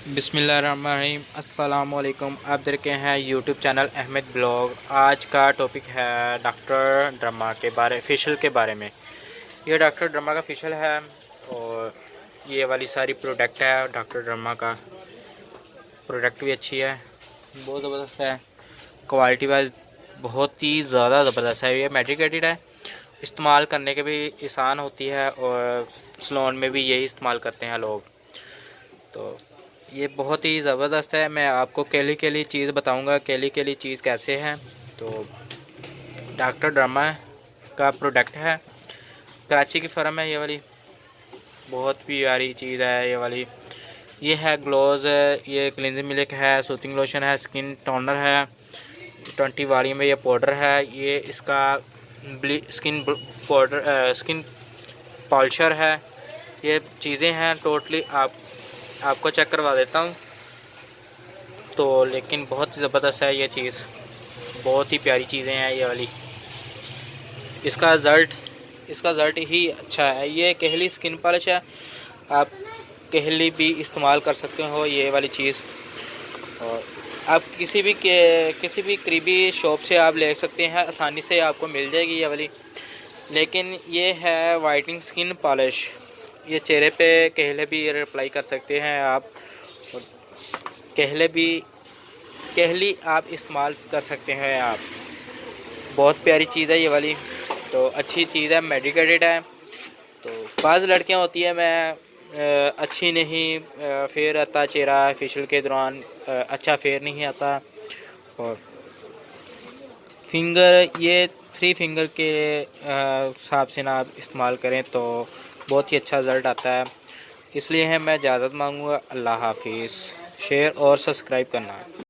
बिस्मिल्लाहिर्रहमानिर्रहीम अस्सलाम वालेकुम। आप देख रहे हैं यूट्यूब चैनल अहमद ब्लॉग। आज का टॉपिक है डॉक्टर ड्रमा के बारे फेशियल के बारे में। ये डॉक्टर ड्रमा का फेशियल है और ये वाली सारी प्रोडक्ट है डॉक्टर ड्रमा का। प्रोडक्ट भी अच्छी है, बहुत ज़बरदस्त है, क्वालिटी वाइज बहुत ही ज़्यादा ज़बरदस्त है। ये मेडिकेटेड है, इस्तेमाल करने के भी आसान होती है और सलोन में भी यही इस्तेमाल करते हैं लोग। तो ये बहुत ही ज़बरदस्त है। मैं आपको केली चीज़ बताऊंगा, केली चीज़ कैसे है। तो डॉक्टर ड्रमा का प्रोडक्ट है, कराची की फर्म है ये वाली। बहुत प्यारी चीज़ है ये वाली। ये है ग्लोज है, ये क्लींजिंग मिल्क है, सूथिंग लोशन है, स्किन टोनर है, 20 वाली में ये पाउडर है। ये इसका स्किन पाउडर स्किन पॉलिशर है। ये चीज़ें हैं टोटली। आपको चेक करवा देता हूँ तो, लेकिन बहुत ही ज़बरदस्त है ये चीज़, बहुत ही प्यारी चीज़ें हैं ये वाली। इसका रिज़ल्ट ही अच्छा है। ये कहली स्किन पॉलिश है, आप कहली भी इस्तेमाल कर सकते हो ये वाली चीज़। और आप किसी भी करीबी शॉप से आप ले सकते हैं, आसानी से आपको मिल जाएगी ये वाली। लेकिन ये है वाइटनिंग स्किन पॉलिश। ये चेहरे पे कहले भी अप्लाई कर सकते हैं आप, और कहली आप इस्तेमाल कर सकते हैं आप। बहुत प्यारी चीज़ है ये वाली, तो अच्छी चीज़ है, मेडिकेटेड है। तो बाज़ लड़कियां होती है मैं अच्छी नहीं फेयर आता चेहरा फेशियल के दौरान, अच्छा फेयर नहीं आता। और ये 3 फिंगर के हिसाब से ना आप इस्तेमाल करें तो बहुत ही अच्छा रिज़ल्ट आता है। इसलिए मैं इजाज़त मांगूँगा। अल्लाह हाफिज़। शेयर और सब्सक्राइब करना।